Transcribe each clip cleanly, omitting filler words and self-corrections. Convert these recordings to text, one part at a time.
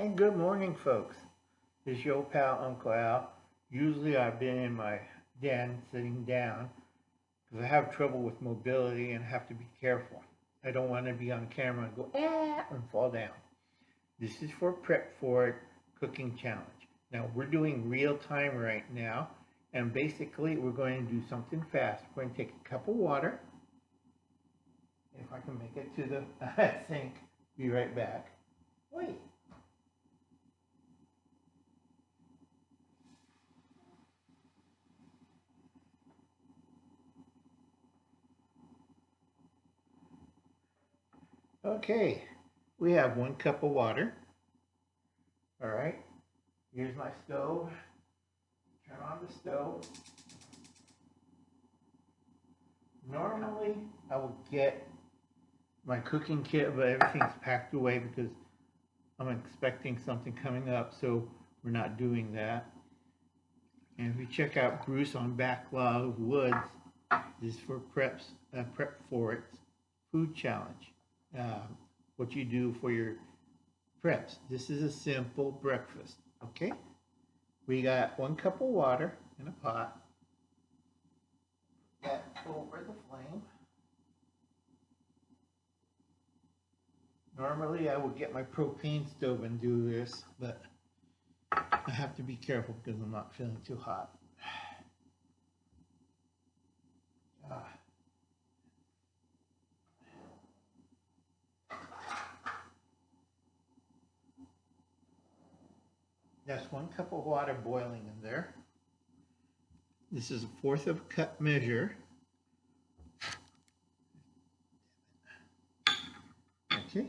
And good morning, folks. This is your old pal, Uncle Al. Usually I've been in my den sitting down because I have trouble with mobility and have to be careful. I don't want to be on camera and go, and fall down. This is for Prep For It cooking challenge. Now, we're doing real time right now, and basically we're going to do something fast. We're going to take a cup of water. If I can make it to the sink, be right back. Wait. Okay, we have 1 cup of water. All right, here's my stove. Turn on the stove. Normally, I would get my cooking kit, but everything's packed away because I'm expecting something coming up, so we're not doing that. And if you check out Bruce on Backlog Woods, this is for Prep For It food challenge. What you do for your preps. This is a simple breakfast, okay? We got 1 cup of water in a pot. That over the flame. Normally I would get my propane stove and do this, but I have to be careful because I'm not feeling too hot. That's 1 cup of water boiling in there. This is 1/4 of a cup measure. Okay.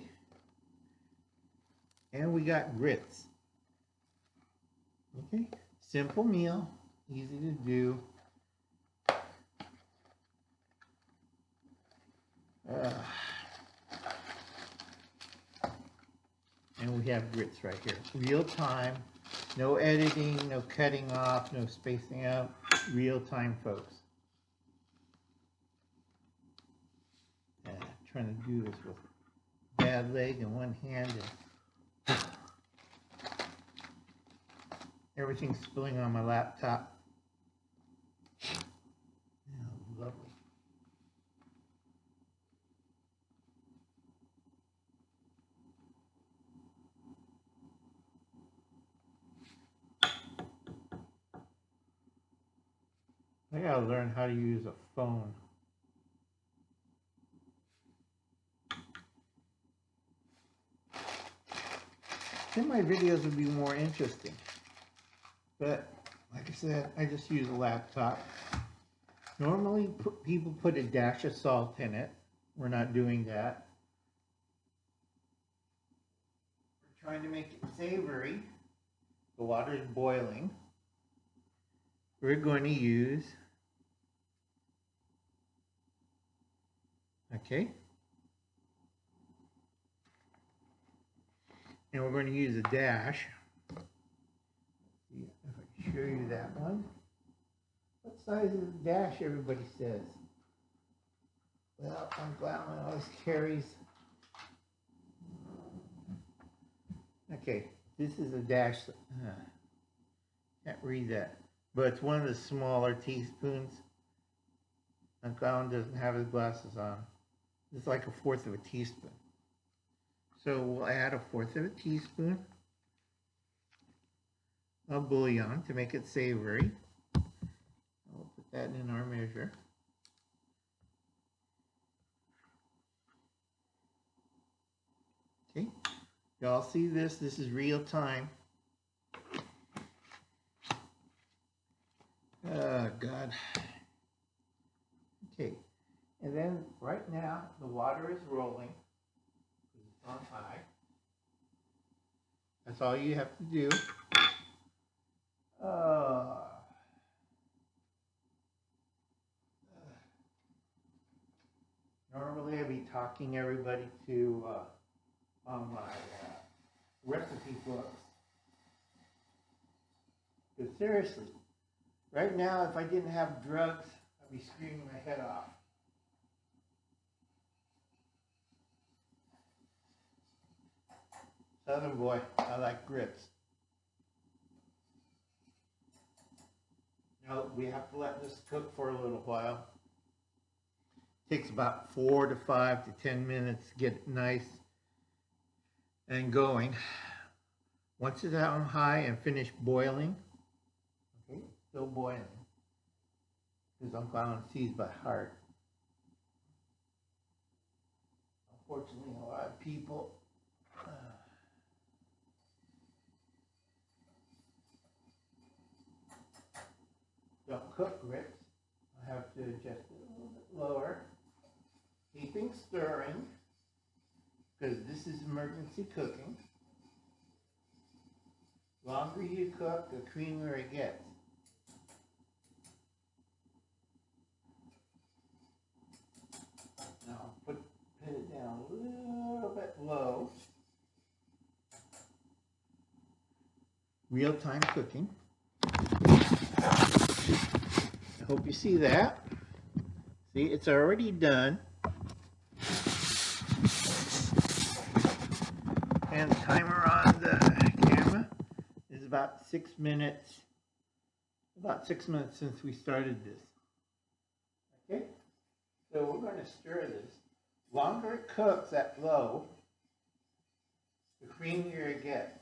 And we got grits. Okay. Simple meal, easy to do. And we have grits right here. Real time. No editing, no cutting off, no spacing out. Real time, folks. Trying to do this with bad leg in one hand and everything's spilling on my laptop. Oh, lovely. I gotta learn how to use a phone. Then my videos would be more interesting. But like I said, I just use a laptop. Normally people put a dash of salt in it. We're not doing that. We're trying to make it savory. The water is boiling. We're going to use, okay, and we're going to use a dash. See if I can show you that one. What size is the dash, everybody says? Well, I'm glad one always carries. Okay, this is a dash. Can't read that. But it's one of the smaller teaspoons. Uncle Alan doesn't have his glasses on. It's like 1/4 of a teaspoon. So we'll add 1/4 of a teaspoon of bouillon to make it savory. I'll put that in our measure. Okay, y'all see this? This is real time. Oh, God. Okay, and then right now the water is rolling. It's on high. That's all you have to do. Normally I'd be talking everybody to on my recipe books. But seriously, right now, if I didn't have drugs, I'd be screaming my head off. Southern boy, I like grits. Now we have to let this cook for a little while. Takes about 4 to 5 to 10 minutes to get it nice and going. Once it's on high and finished boiling, okay, still boiling, because Uncle Alan sees by heart. Unfortunately, a lot of people don't cook grits. I have to adjust it a little bit lower, keeping stirring, because this is emergency cooking. The longer you cook, the creamier it gets. Now put it down a little bit low. Real-time cooking. I hope you see that. See, it's already done. And the timer on the camera is about 6 minutes. About 6 minutes since we started this. Okay? So we're going to stir this. Longer it cooks at low, the creamier it gets.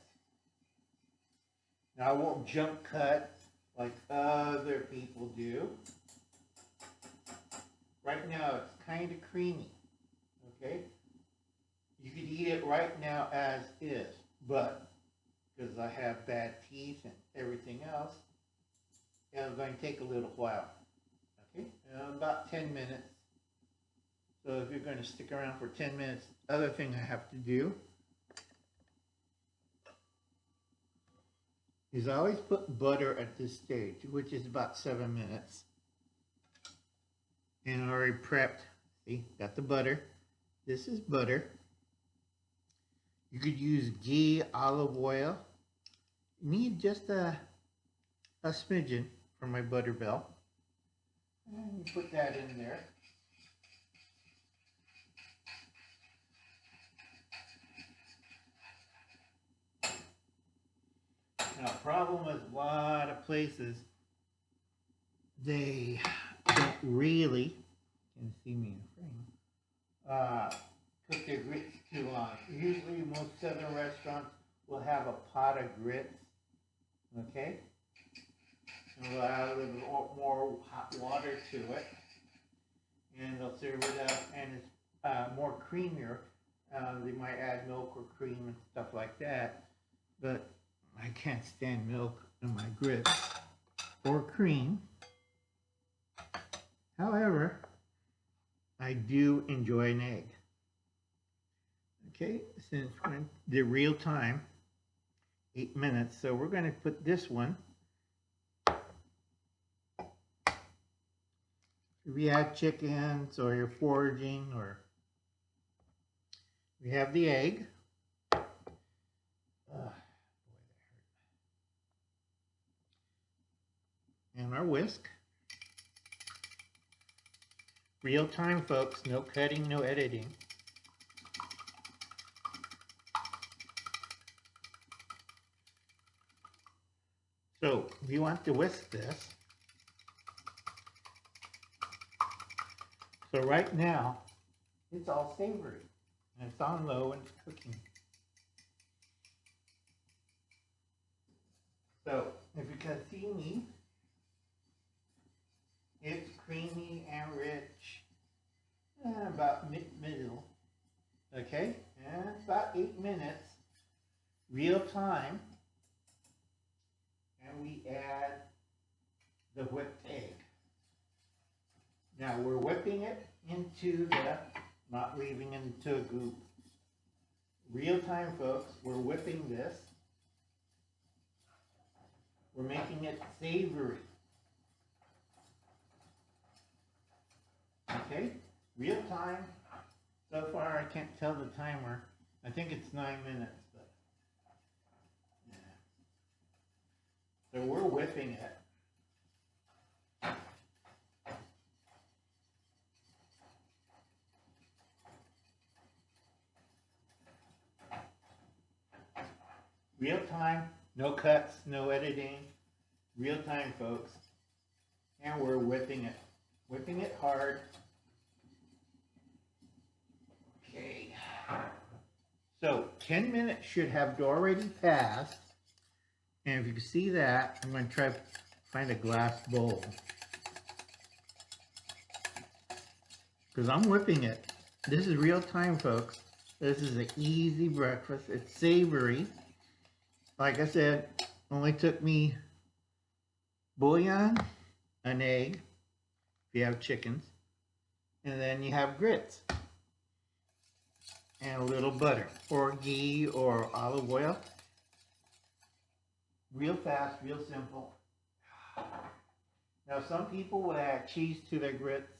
Now I won't jump cut like other people do. Right now it's kind of creamy. Okay? You could eat it right now as is, but because I have bad teeth and everything else, it's going to take a little while. Okay? About 10 minutes. So if you're going to stick around for 10 minutes, other thing I have to do is I always put butter at this stage, which is about 7 minutes. And I already prepped. See, got the butter. This is butter. You could use ghee, olive oil. You need just a smidgen for my butter belt. And you put that in there. Now, problem with a lot of places, they don't really, you can see me in the frame, cook their grits too long. Usually most southern restaurants will have a pot of grits, okay? And we'll add a little bit more hot water to it. And they'll serve it up, and it's more creamier. They might add milk or cream and stuff like that, but I can't stand milk in my grits or cream. However, I do enjoy an egg. Okay, since the real time, 8 minutes, so we're going to put this one. If you have chickens or you're foraging, or we have the egg. And our whisk. Real time, folks. No cutting, no editing. So, if you want to whisk this, so right now, it's all savory. And it's on low and it's cooking. So, if you can see me, it's creamy and rich, about middle, okay? And it's about 8 minutes, real time, and we add the whipped egg. Now we're whipping it into the, not leaving it into a goop. Real time, folks, we're whipping this. We're making it savory. Okay, real time. So far, I can't tell the timer. I think it's 9 minutes, but yeah. So we're whipping it. Real time, no cuts, no editing. Real time, folks. And we're whipping it hard. Okay. So 10 minutes should have already passed. And if you can see that, I'm going to try to find a glass bowl. Because I'm whipping it. This is real time, folks. This is an easy breakfast. It's savory. Like I said, only took me bouillon, an egg, if you have chickens, and then you have grits. And a little butter, or ghee, or olive oil. Real fast, real simple. Now some people will add cheese to their grits.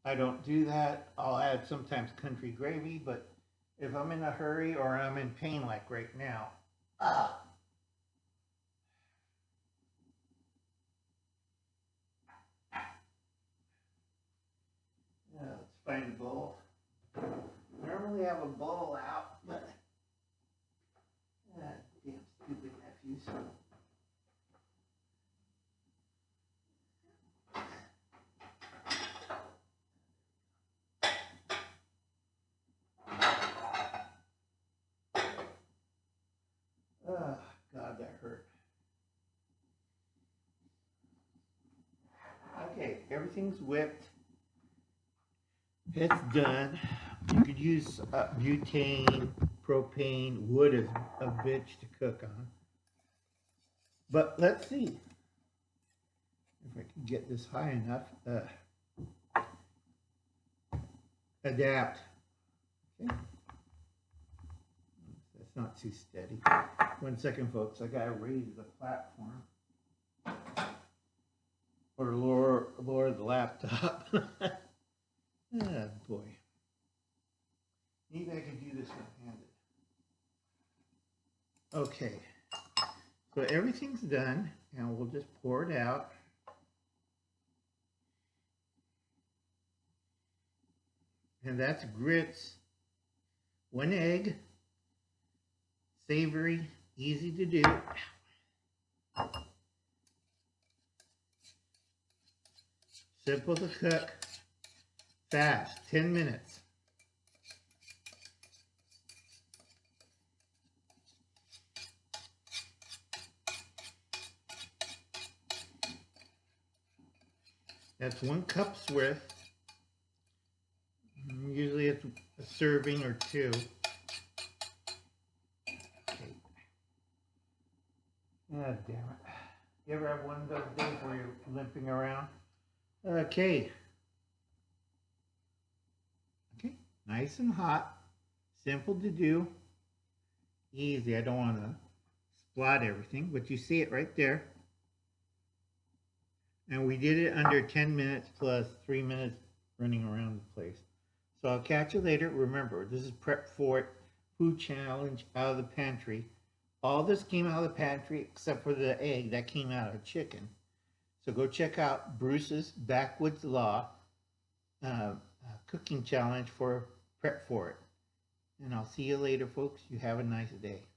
I don't do that. I'll add sometimes country gravy, but if I'm in a hurry or I'm in pain like right now, let's find a bowl. Normally I have a bowl out, but damn stupid nephews. Oh, God, that hurt. Okay, everything's whipped. It's done. You could use butane, propane. Wood is a bitch to cook on. But let's see if I can get this high enough. Adapt. Okay. That's not too steady. 1 second, folks. I gotta raise the platform or lower the laptop. Ah, boy. Maybe I could do this one-handed. Okay. So everything's done, and we'll just pour it out. And that's grits. 1 egg. Savory, easy to do. Simple to cook. Fast, 10 minutes. That's 1 cup's worth. Usually it's a serving or 2. Okay. Ah, damn it. You ever have one of those days where you're limping around? Okay. Okay, nice and hot. Simple to do. Easy. I don't want to splat everything, but you see it right there. And we did it under 10 minutes plus 3 minutes running around the place. So I'll catch you later. Remember, this is Prep For It Food Challenge out of the pantry. All this came out of the pantry except for the egg that came out of chicken. So go check out Bruce's Backwoods Law cooking challenge for Prep For It. And I'll see you later, folks. You have a nice day.